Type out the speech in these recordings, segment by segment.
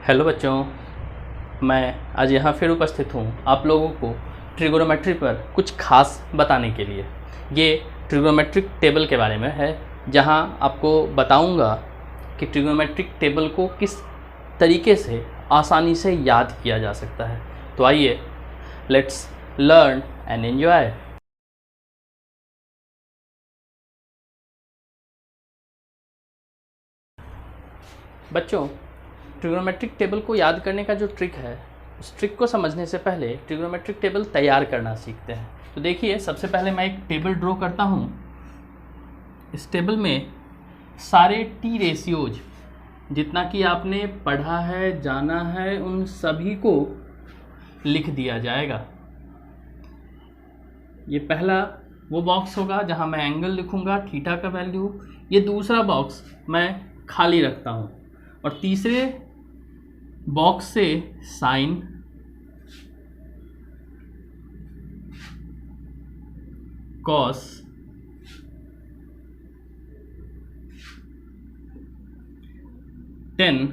Hello बच्चों, मैं आज यहाँ फिर उपस्थित हूँ आप लोगों को ट्रिगोनोमेट्री पर कुछ खास बताने के लिए। ये ट्रिगोनोमेट्रिक टेबल के बारे में है, जहाँ आपको बताऊँगा कि ट्रिगोनोमेट्रिक टेबल को किस तरीके से आसानी से याद किया जा सकता है। तो आइए, लेट्स लर्न एंड एंजॉय। बच्चों, ट्रिगोनोमेट्रिक टेबल को याद करने का जो ट्रिक है, उस ट्रिक को समझने से पहले ट्रिगोनोमेट्रिक टेबल तैयार करना सीखते हैं। तो देखिए, सबसे पहले मैं एक टेबल ड्रॉ करता हूँ। इस टेबल में सारे टी रेशियोज जितना कि आपने पढ़ा है, जाना है, उन सभी को लिख दिया जाएगा। ये पहला वो बॉक्स होगा जहाँ मैं एंगल लिखूँगा, थीटा का वैल्यू। ये दूसरा बॉक्स मैं खाली रखता हूँ, और तीसरे बॉक्स से साइन, कॉस, टेन,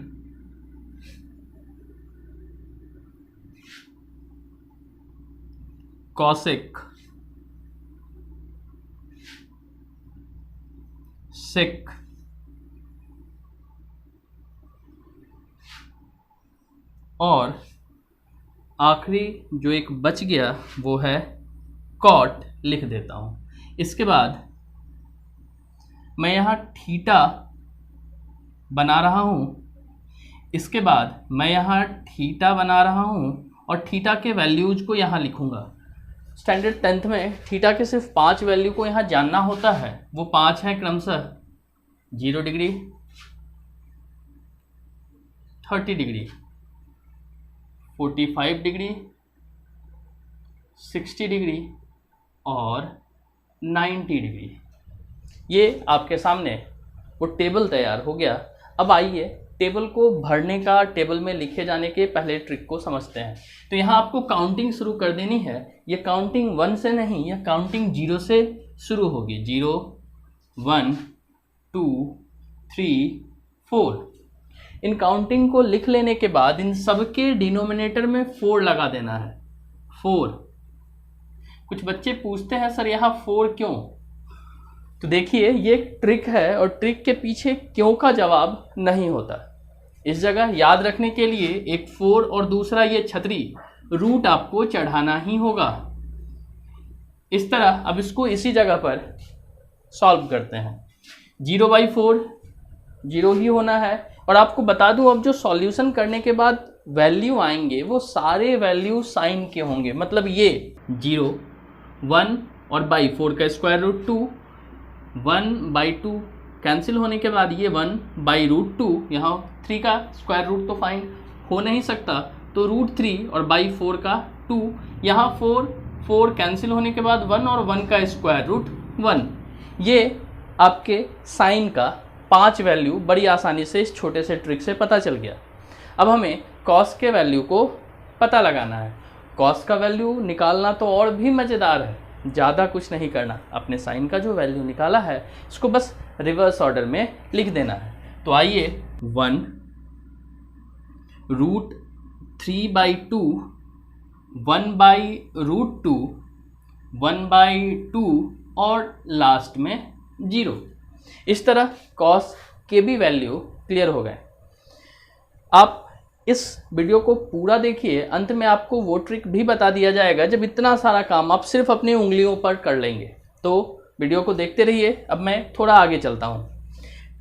कॉसेक, सेक, और आखिरी जो एक बच गया वो है कॉट लिख देता हूँ। इसके बाद मैं यहाँ थीटा बना रहा हूँ। इसके बाद मैं यहाँ थीटा बना रहा हूँ और थीटा के वैल्यूज को यहाँ लिखूँगा। स्टैंडर्ड 10th में थीटा के सिर्फ 5 वैल्यू को यहाँ जानना होता है। वो 5 हैं क्रमशः 0 डिग्री, 30 डिग्री, 45 डिग्री, 60 डिग्री और 90 डिग्री। ये आपके सामने वो टेबल तैयार हो गया। अब आइए टेबल को भरने का, टेबल में लिखे जाने के पहले ट्रिक को समझते हैं। तो यहाँ आपको काउंटिंग शुरू कर देनी है। ये काउंटिंग 1 से नहीं, यह काउंटिंग 0 से शुरू होगी। 0, 1, 2, 3, 4। इन काउंटिंग को लिख लेने के बाद इन सबके डिनोमिनेटर में 4 लगा देना है। 4। कुछ बच्चे पूछते हैं, सर यहाँ 4 क्यों? तो देखिए, ये एक ट्रिक है और ट्रिक के पीछे क्यों का जवाब नहीं होता। इस जगह याद रखने के लिए एक 4 और दूसरा ये छतरी रूट आपको चढ़ाना ही होगा। इस तरह अब इसको इसी जगह पर सॉल्व करते हैं। 0/4 0 ही होना है। और आपको बता दूं, अब जो सॉल्यूशन करने के बाद वैल्यू आएंगे वो सारे वैल्यू साइन के होंगे। मतलब ये 0, 1 और बाई 4 का स्क्वायर रूट 2, 1/2 कैंसिल होने के बाद ये 1/√2, यहाँ 3 का स्क्वायर रूट तो फाइंड हो नहीं सकता, तो √3 और बाई 4 का 2, यहाँ 4 कैंसिल होने के बाद 1 और 1 का स्क्वायर रूट 1। ये आपके साइन का 5 वैल्यू बड़ी आसानी से इस छोटे से ट्रिक से पता चल गया। अब हमें कॉस के वैल्यू को पता लगाना है। कॉस का वैल्यू निकालना तो और भी मज़ेदार है। ज़्यादा कुछ नहीं करना, अपने साइन का जो वैल्यू निकाला है इसको बस रिवर्स ऑर्डर में लिख देना है। तो आइए, 1 √3/2, 1/√2, 1/2 और लास्ट में 0। इस तरह कॉस के भी वैल्यू क्लियर हो गए। आप इस वीडियो को पूरा देखिए, अंत में आपको वो ट्रिक भी बता दिया जाएगा जब इतना सारा काम आप सिर्फ अपनी उंगलियों पर कर लेंगे। तो वीडियो को देखते रहिए। अब मैं थोड़ा आगे चलता हूँ।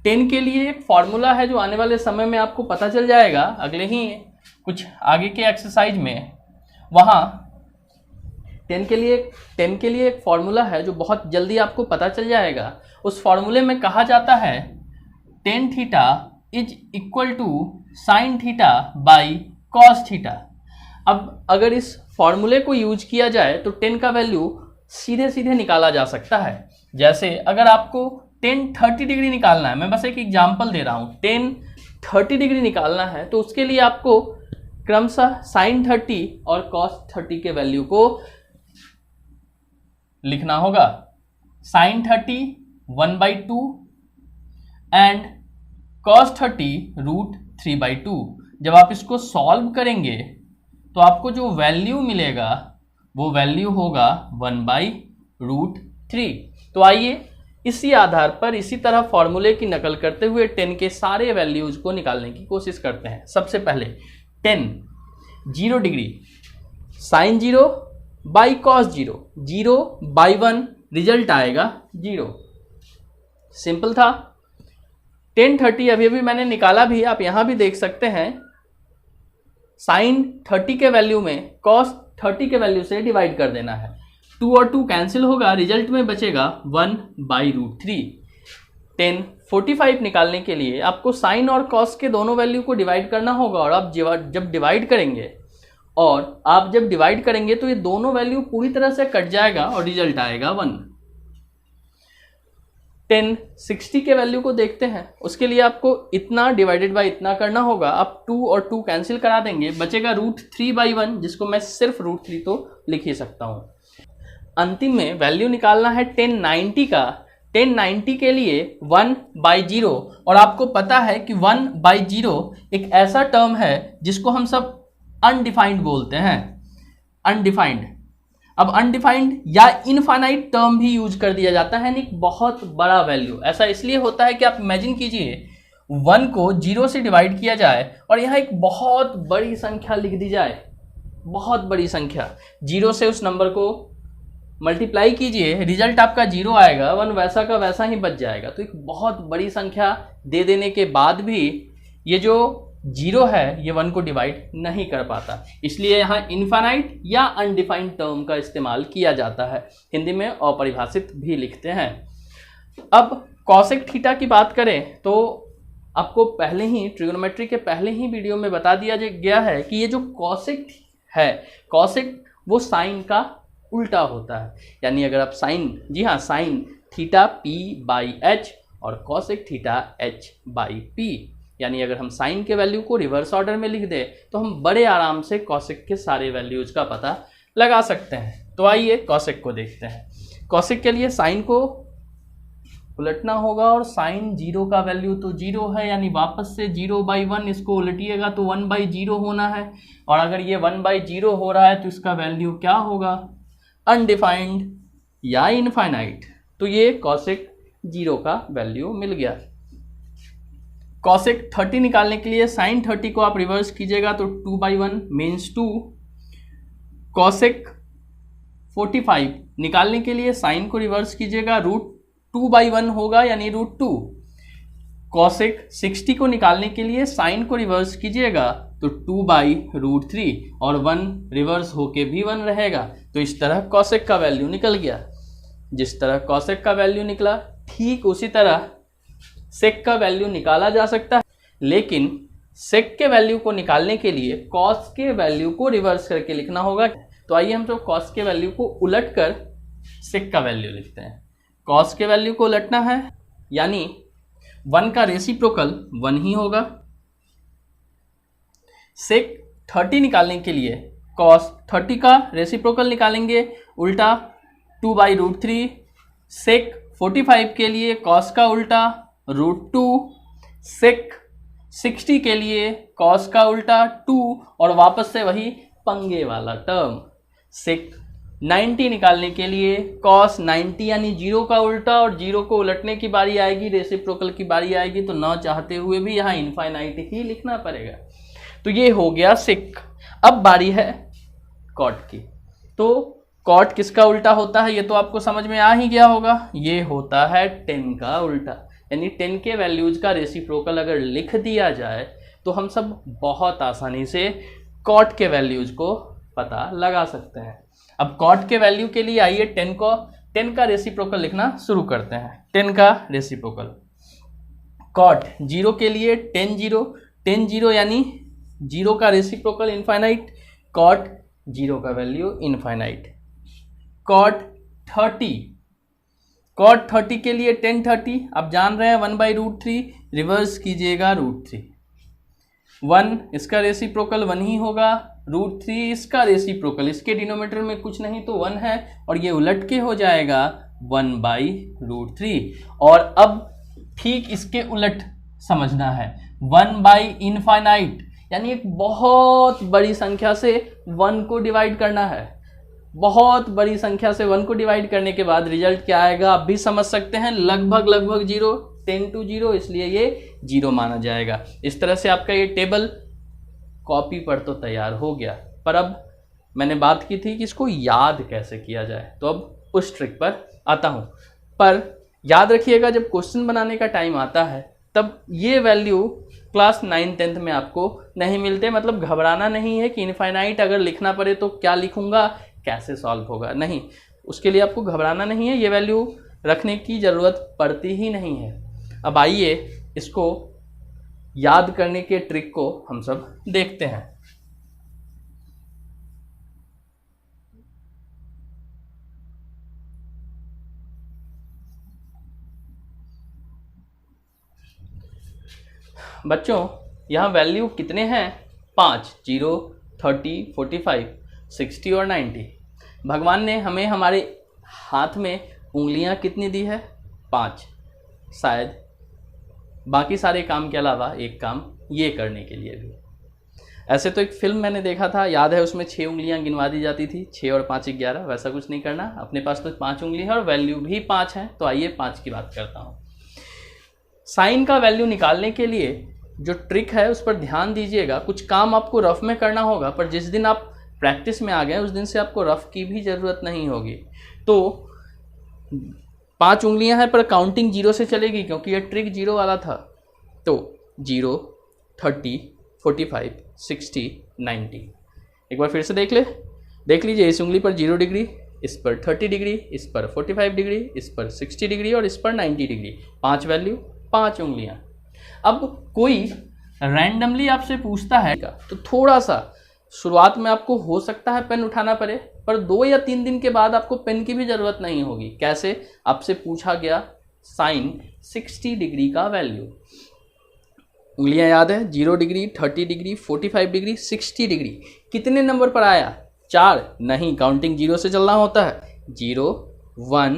10 के लिए एक फॉर्मूला है जो आने वाले समय में आपको पता चल जाएगा, अगले ही कुछ आगे के एक्सरसाइज में। वहाँ 10 के लिए एक फॉर्मूला है जो बहुत जल्दी आपको पता चल जाएगा। उस फॉर्मूले में कहा जाता है tan theta is equal to sine theta by cos theta. अब अगर इस फॉर्मूले को यूज किया जाए तो 10 का वैल्यू सीधे सीधे निकाला जा सकता है। जैसे अगर आपको tan 30 डिग्री निकालना है, मैं बस एक एग्जांपल दे रहा हूँ, tan 30 डिग्री निकालना है तो उसके लिए आपको क्रमशः साइन 30 और कॉस 30 के वैल्यू को लिखना होगा। Sine 30 1/2 and cos 30 √3/2। जब आप इसको सॉल्व करेंगे तो आपको जो वैल्यू मिलेगा वो वैल्यू होगा 1/√3। तो आइए इसी आधार पर इसी तरह फॉर्मूले की नकल करते हुए 10 के सारे वैल्यूज को निकालने की कोशिश करते हैं। सबसे पहले 10 0 degree sine 0 by cos 0, 0/1 result आएगा 0। सिंपल था। 10 30 अभी अभी मैंने निकाला भी, आप यहां भी देख सकते हैं। साइन 30 के वैल्यू में कॉस 30 के वैल्यू से डिवाइड कर देना है। 2 और 2 कैंसिल होगा, रिजल्ट में बचेगा 1/√3। 10 45 निकालने के लिए आपको साइन और कॉस के दोनों वैल्यू को डिवाइड करना होगा, और आप जब डिवाइड करेंगे तो ये दोनों वैल्यू पूरी तरह से कट जाएगा और रिजल्ट आएगा 1। 10 60 के वैल्यू को देखते हैं। उसके लिए आपको इतना डिवाइडेड बाय इतना करना होगा। आप 2 और 2 कैंसिल करा देंगे, बचेगा √3/1, जिसको मैं सिर्फ √3 तो लिख ही सकता हूं। अंतिम में वैल्यू निकालना है 1090 का। 1090 के लिए 1/0, और आपको पता है कि 1/0 एक ऐसा टर्म है जिसको हम सब अनडिफाइंड बोलते हैं। अनडिफाइंड, अब अनडिफाइंड या इनफाइनाइट टर्म भी यूज कर दिया जाता है, यानी बहुत बड़ा वैल्यू। ऐसा इसलिए होता है कि आप इमेजिन कीजिए 1 को 0 से डिवाइड किया जाए और यहाँ एक बहुत बड़ी संख्या लिख दी जाए, बहुत बड़ी संख्या। 0 से उस नंबर को मल्टीप्लाई कीजिए, रिजल्ट आपका 0 आएगा, 1 वैसा का वैसा ही बच जाएगा। तो एक बहुत बड़ी संख्या दे देने के बाद भी ये जो 0 है ये 1 को डिवाइड नहीं कर पाता, इसलिए यहाँ इनफाइनाइट या अनडिफाइंड टर्म का इस्तेमाल किया जाता है। हिंदी में अपरिभाषित भी लिखते हैं। अब कॉसेक थीटा की बात करें तो आपको पहले ही ट्रिग्नोमेट्री के पहले ही वीडियो में बता दिया गया है कि ये जो कॉसेक है, कॉसेक वो साइन का उल्टा होता है। यानी अगर आप साइन, जी हाँ, साइन थीटा p/h और कॉसेक थीटा h/p, यानी अगर हम साइन के वैल्यू को रिवर्स ऑर्डर में लिख दें तो हम बड़े आराम से कॉसेक के सारे वैल्यूज का पता लगा सकते हैं। तो आइए कॉसेक को देखते हैं। कॉसेक के लिए साइन को उलटना होगा, और साइन 0 का वैल्यू तो 0 है, यानी वापस से 0/1 इसको उलटिएगा तो 1/0 होना है। और अगर ये 1/0 हो रहा है तो इसका वैल्यू क्या होगा? अनडिफाइंड या इनफाइनाइट। तो ये कॉसेक 0 का वैल्यू मिल गया। कॉसेक 30 निकालने के लिए साइन 30 को आप रिवर्स कीजिएगा तो 2/1 मीन्स 2। कॉसेक 45 निकालने के लिए साइन को रिवर्स कीजिएगा, √2/1 होगा, यानी √2। कॉसेक 60 को निकालने के लिए साइन को रिवर्स कीजिएगा तो 2/√3, और 1 रिवर्स होके भी 1 रहेगा। तो इस तरह कॉसेक का वैल्यू निकल गया। जिस तरह कॉसेक का वैल्यू निकला, ठीक उसी तरह सेक का वैल्यू निकाला जा सकता है, लेकिन सेक के वैल्यू को निकालने के लिए कॉस के वैल्यू को रिवर्स करके लिखना होगा। तो आइए हम तो कॉस के वैल्यू को उलट कर सेक का वैल्यू लिखते हैं। कॉस के वैल्यू को उलटना है, यानी 1 का रेसिप्रोकल 1 ही होगा। सेक 30 निकालने के लिए कॉस 30 का रेसिप्रोकल निकालेंगे, उल्टा 2/√3। सेक 45 के लिए कॉस का उल्टा √2। सेक 60 के लिए कॉस का उल्टा 2, और वापस से वही पंगे वाला टर्म। सेक 90 निकालने के लिए कॉस 90 यानी 0 का उल्टा, और 0 को उलटने की बारी आएगी, रेसिप्रोकल की बारी आएगी, तो न चाहते हुए भी यहाँ इनफाइनाइट ही लिखना पड़ेगा। तो ये हो गया सेक। अब बारी है कॉट की। तो कॉट किसका उल्टा होता है ये तो आपको समझ में आ ही गया होगा। ये होता है 10 का उल्टा, यानी 10 के वैल्यूज का रेसिप्रोकल अगर लिख दिया जाए तो हम सब बहुत आसानी से कॉट के वैल्यूज को पता लगा सकते हैं। अब कॉट के वैल्यू के लिए आइए 10 का रेसिप्रोकल लिखना शुरू करते हैं। 10 का रेसिप्रोकल कॉट 0 के लिए 10 0 यानी 0 का रेसिप्रोकल इनफाइनाइट, कॉट 0 का वैल्यू इनफाइनाइट। कॉट 30 के लिए 10 30, आप जान रहे हैं 1/√3, रिवर्स कीजिएगा √3। 1 इसका रेसिप्रोकल 1 ही होगा, √3 इसका रेसिप्रोकल, इसके डिनोमिनेटर में कुछ नहीं तो 1 है, और ये उलट के हो जाएगा 1/√3। और अब ठीक इसके उलट समझना है, 1/इनफाइनाइट, यानी एक बहुत बड़ी संख्या से 1 को डिवाइड करना है। बहुत बड़ी संख्या से 1 को डिवाइड करने के बाद रिजल्ट क्या आएगा आप भी समझ सकते हैं, लगभग 0, 10 to 0, इसलिए ये 0 माना जाएगा। इस तरह से आपका ये टेबल कॉपी पर तो तैयार हो गया, पर अब मैंने बात की थी कि इसको याद कैसे किया जाए, तो अब उस ट्रिक पर आता हूँ। पर याद रखिएगा जब क्वेश्चन बनाने का टाइम आता है तब ये वैल्यू क्लास 9 10th में आपको नहीं मिलते। मतलब घबराना नहीं है कि इनफाइनाइट अगर लिखना पड़े तो क्या लिखूंगा, कैसे सॉल्व होगा, नहीं, उसके लिए आपको घबराना नहीं है, ये वैल्यू रखने की ज़रूरत पड़ती ही नहीं है। अब आइए इसको याद करने के ट्रिक को हम सब देखते हैं। बच्चों यहाँ वैल्यू कितने हैं, 5, 0, 30, 45, 60 और 90। भगवान ने हमें हमारे हाथ में उंगलियां कितनी दी है, 5, शायद बाकी सारे काम के अलावा एक काम ये करने के लिए भी। ऐसे तो एक फिल्म मैंने देखा था, याद है, उसमें 6 उंगलियां गिनवा दी जाती थी, 6 और 5 11। वैसा कुछ नहीं करना, अपने पास तो 5 उंगली है और वैल्यू भी 5 है। तो आइए 5 की बात करता हूँ। साइन का वैल्यू निकालने के लिए जो ट्रिक है उस पर ध्यान दीजिएगा। कुछ काम आपको रफ में करना होगा, पर जिस दिन आप प्रैक्टिस में आ गए उस दिन से आपको रफ की भी ज़रूरत नहीं होगी। तो 5 उंगलियां हैं पर काउंटिंग 0 से चलेगी, क्योंकि यह ट्रिक 0 वाला था। तो 0, 30, 45, 60, 90। एक बार फिर से देख लीजिए, इस उंगली पर 0 डिग्री, इस पर 30 डिग्री, इस पर 45 डिग्री, इस पर 60 डिग्री और इस पर 90 डिग्री। 5 वैल्यू, 5 उंगलियां। अब कोई रैंडमली आपसे पूछता है तो थोड़ा सा शुरुआत में आपको हो सकता है पेन उठाना पड़े, पर 2 या 3 दिन के बाद आपको पेन की भी ज़रूरत नहीं होगी। कैसे? आपसे पूछा गया साइन 60 डिग्री का वैल्यू, उंगलियां याद है, 0 डिग्री, 30 डिग्री, 45 डिग्री, 60 डिग्री। कितने नंबर पर आया? 4? नहीं, काउंटिंग 0 से चलना होता है। 0, 1,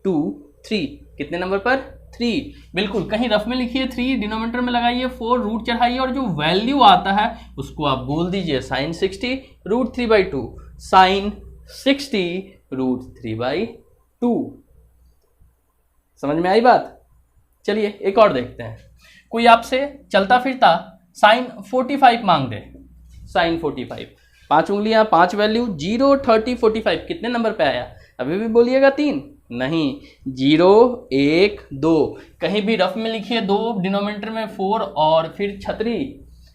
2, 3। कितने नंबर पर? 3। बिल्कुल, कहीं रफ में लिखिए 3, डिनोमिनेटर में लगाइए 4, रूट चढ़ाइए और जो वैल्यू आता है उसको आप बोल दीजिए साइन 60 रूट 3/2, साइन 60 रूट 3/2। समझ में आई बात? चलिए एक और देखते हैं। कोई आपसे चलता फिरता साइन 45 मांग दे, साइन 45, 5 उंगलियां, 5 वैल्यू, 0, 30, 45। कितने नंबर पे आया? अभी भी बोलिएगा 3? नहीं, 0, 1, 2। कहीं भी रफ में लिखिए 2, डिनोमिनेटर में 4 और फिर छतरी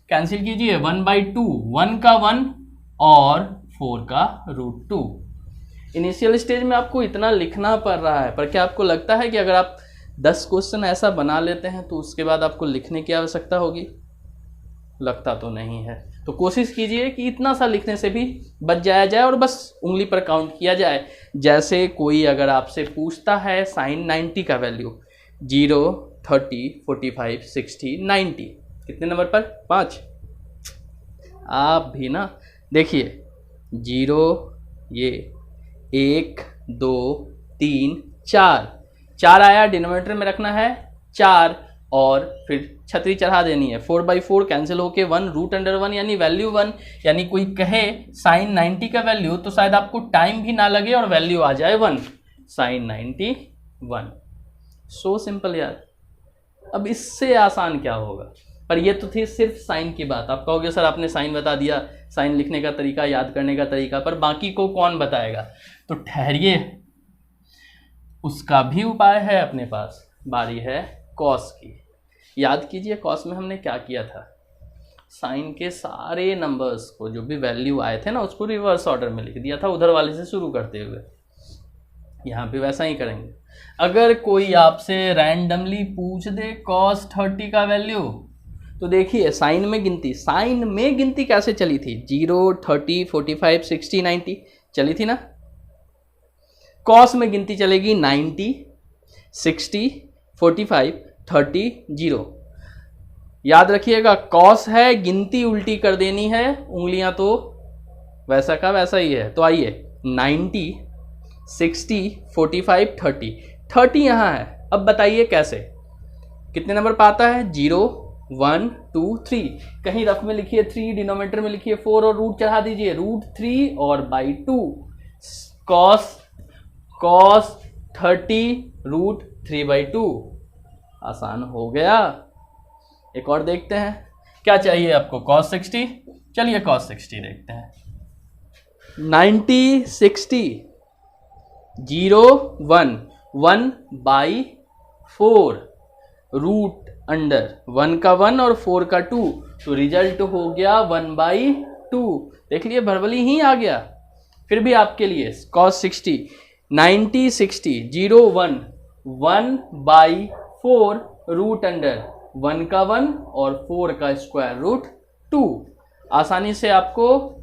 कैंसिल कीजिए, 1/2, 1 का 1 और 4 का रूट 2। इनिशियल स्टेज में आपको इतना लिखना पड़ रहा है, पर क्या आपको लगता है कि अगर आप 10 क्वेश्चन ऐसा बना लेते हैं तो उसके बाद आपको लिखने की आवश्यकता होगी? लगता तो नहीं है। तो कोशिश कीजिए कि इतना सा लिखने से भी बच जाया जाए और बस उंगली पर काउंट किया जाए। जैसे कोई अगर आपसे पूछता है साइन 90 का वैल्यू, 0, 30, 45, 60, 90। कितने नंबर पर? 5। आप भी ना देखिए, 0, ये 1, 2, 3, 4 आया, डिनोमिनेटर में रखना है 4 और फिर छतरी चढ़ा देनी है, 4/4 कैंसिल होके 1, रूट अंडर 1 यानी वैल्यू 1। यानी कोई कहे साइन 90 का वैल्यू तो शायद आपको टाइम भी ना लगे और वैल्यू आ जाए 1, साइन 91। सो सिंपल यार, अब इससे आसान क्या होगा? पर ये तो थी सिर्फ साइन की बात। आप कहोगे सर आपने साइन बता दिया, साइन लिखने का तरीका, याद करने का तरीका, पर बाकी को कौन बताएगा? तो ठहरिए, उसका भी उपाय है अपने पास। बारी है कॉस की। याद कीजिए कॉस में हमने क्या किया था, साइन के सारे नंबर्स को जो भी वैल्यू आए थे ना उसको रिवर्स ऑर्डर में लिख दिया था, उधर वाले से शुरू करते हुए। यहाँ पे वैसा ही करेंगे। अगर कोई आपसे रैंडमली पूछ दे कॉस 30 का वैल्यू, तो देखिए साइन में गिनती कैसे चली थी? 0, 30, 45, 60, 90 चली थी ना। कॉस में गिनती चलेगी 90, 60, 45, 30, 0। याद रखिएगा कॉस है, गिनती उल्टी कर देनी है, उंगलियां तो वैसा का वैसा ही है। तो आइए 90, 60, 45, 30 यहाँ है। अब बताइए कैसे, कितने नंबर पर आता है? 0, 1 2 3, कहीं रफ में लिखिए 3, डिनोमिनेटर में लिखिए 4 और रूट चढ़ा दीजिए, √3 और बाई 2, cos 30 √3/2। आसान हो गया। एक और देखते हैं, क्या चाहिए आपको, cos 60। चलिए cos 60 देखते हैं। 90 60 0 1 1/4 रूट अंडर 1 का 1 और 4 का 2, तो रिजल्ट हो गया 1/2। देख लिए भरबली ही आ गया। फिर भी आपके लिए cos 60 90 60 0 1 1/4 रूट अंडर 1 का 1 और 4 का स्क्वायर रूट 2। आसानी से आपको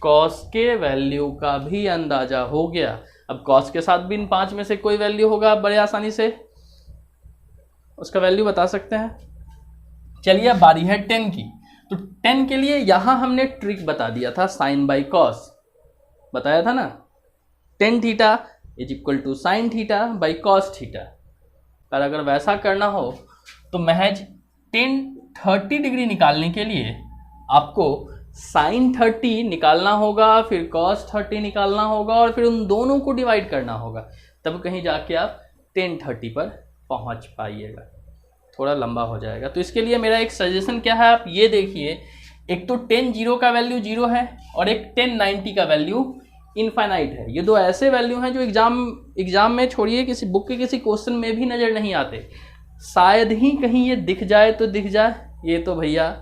cos के वैल्यू का भी अंदाजा हो गया। अब cos के साथ भी इन 5 में से कोई वैल्यू होगा, आप बड़े आसानी से उसका वैल्यू बता सकते हैं। चलिए अब बारी है 10 की। तो 10 के लिए यहां हमने ट्रिक बता दिया था, साइन बाई कॉस बताया था ना, tan theta is equal to sine theta by cos theta. पर अगर वैसा करना हो तो महज tan 30 डिग्री निकालने के लिए आपको साइन 30 निकालना होगा, फिर cos 30 निकालना होगा और फिर उन दोनों को डिवाइड करना होगा, तब कहीं जाके आप tan 30 पर पहुंच पाइएगा। थोड़ा लंबा हो जाएगा, तो इसके लिए मेरा एक सजेशन क्या है, आप ये देखिए, एक तो tan 0 का वैल्यू 0 है और एक tan 90 का वैल्यू इनफाइनाइट है। ये दो ऐसे वैल्यू हैं जो एग्जाम में छोड़िए, किसी बुक के किसी क्वेश्चन में भी नज़र नहीं आते। शायद ही कहीं ये दिख जाए तो दिख जाए, ये तो भैया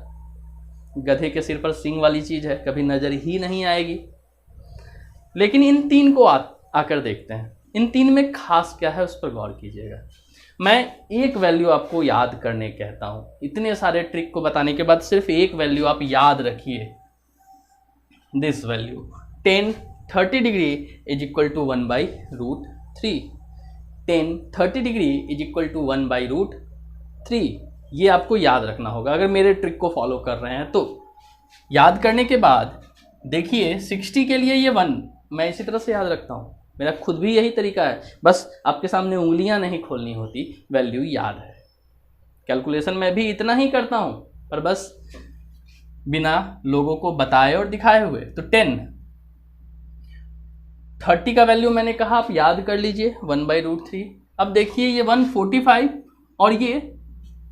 गधे के सिर पर सींग वाली चीज़ है, कभी नज़र ही नहीं आएगी। लेकिन इन तीन को आकर देखते हैं, इन तीन में खास क्या है उस पर गौर कीजिएगा। मैं एक वैल्यू आपको याद करने कहता हूं, इतने सारे ट्रिक को बताने के बाद सिर्फ एक वैल्यू आप याद रखिए, this value tan 30 degree is equal to 1/√3, tan 30 degree is equal to 1/√3। ये आपको याद रखना होगा अगर मेरे ट्रिक को फॉलो कर रहे हैं तो। याद करने के बाद देखिए 60 के लिए ये 1 मैं इसी तरह से याद रखता हूँ, मेरा खुद भी यही तरीका है, बस आपके सामने उंगलियां नहीं खोलनी होती, वैल्यू याद है। कैलकुलेशन में भी इतना ही करता हूं, पर बस बिना लोगों को बताए और दिखाए हुए। तो 10 30 का वैल्यू मैंने कहा आप याद कर लीजिए 1/√3। अब देखिए ये 145 और ये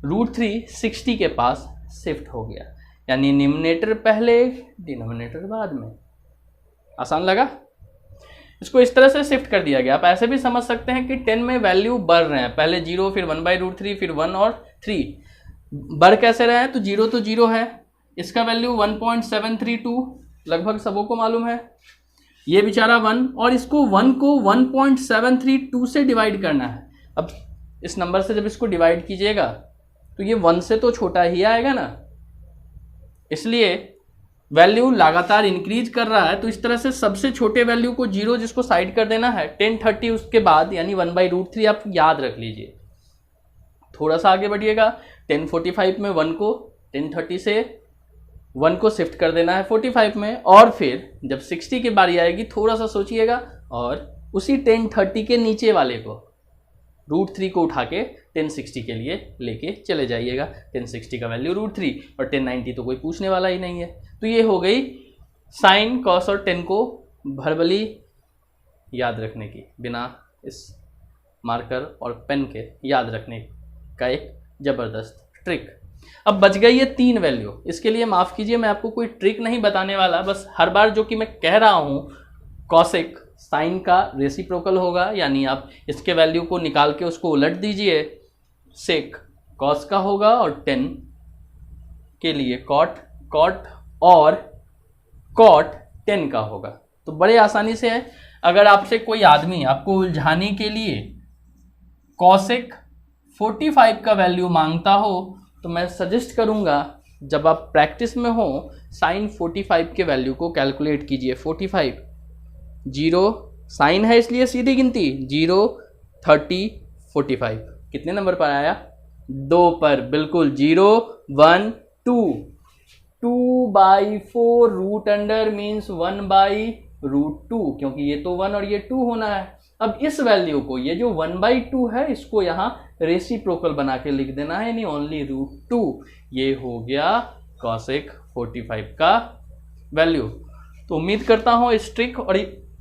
√3 60 के पास शिफ्ट हो गया, यानी न्यूमरेटर पहले डिनोमिनेटर बाद में। आसान लगा? इसको इस तरह से शिफ्ट कर दिया गया। आप ऐसे भी समझ सकते हैं कि 10 में वैल्यू बढ़ रहे हैं, पहले 0 फिर 1/√3 फिर 1 और 3। बढ़ कैसे रहे हैं, तो 0 है, इसका वैल्यू 1.732 लगभग सबों को मालूम है। ये बेचारा 1 और इसको 1 को 1.732 से डिवाइड करना है। अब इस नंबर से जब इसको डिवाइड कीजिएगा तो ये 1 से तो छोटा ही आएगा ना, इसलिए वैल्यू लगातार इंक्रीज कर रहा है। तो इस तरह से सबसे छोटे वैल्यू को 0 जिसको साइड कर देना है, tan 30 उसके बाद यानी 1/√3 आप याद रख लीजिए। थोड़ा सा आगे बढ़िएगा, tan 45 में 1 को tan 30 से 1 को शिफ्ट कर देना है 45 में, और फिर जब 60 की बारी आएगी थोड़ा सा सोचिएगा और उसी tan 30 के नीचे वाले को √3 को उठा के tan 60 के लिए लेके चले जाइएगा। tan 60 का वैल्यू √3 और tan 90 तो कोई पूछने वाला ही नहीं है। तो ये हो गई साइन, कॉस और tan को भरबली याद रखने की, बिना इस मार्कर और पेन के याद रखने का एक ज़बरदस्त ट्रिक। अब बच गई ये 3 वैल्यू। इसके लिए माफ़ कीजिए, मैं आपको कोई ट्रिक नहीं बताने वाला, बस हर बार जो कि मैं कह रहा हूँ, कॉसेक साइन का रेसिप्रोकल होगा, यानी आप इसके वैल्यू को निकाल के उसको उलट दीजिए, सेक कॉस का होगा, और tan के लिए कॉट और कॉट tan का होगा। तो बड़े आसानी से है। अगर आपसे कोई आदमी आपको उलझाने के लिए कॉसेक 45 का वैल्यू मांगता हो तो मैं सजेस्ट करूंगा, जब आप प्रैक्टिस में हो, साइन 45 के वैल्यू को कैलकुलेट कीजिए। 45 0 साइन है इसलिए सीधी गिनती 0 30 45 कितने नंबर पर आया, 2 पर, बिल्कुल 0 1 2 2/4 रूट अंडर मीन्स 1/√2, क्योंकि ये तो 1 और ये 2 होना है। अब इस वैल्यू को, ये जो 1/2 है, इसको यहाँ रेसिप्रोकल बना के लिख देना है, यानी ओनली √2। ये हो गया कॉसेक 45 का वैल्यू। तो उम्मीद करता हूँ इस ट्रिक और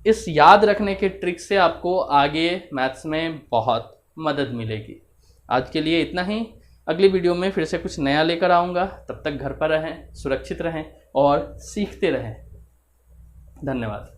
इस याद रखने के ट्रिक से आपको आगे मैथ्स में बहुत मदद मिलेगी। आज के लिए इतना ही। अगली वीडियो में फिर से कुछ नया लेकर आऊँगा। तब तक घर पर रहें, सुरक्षित रहें और सीखते रहें। धन्यवाद।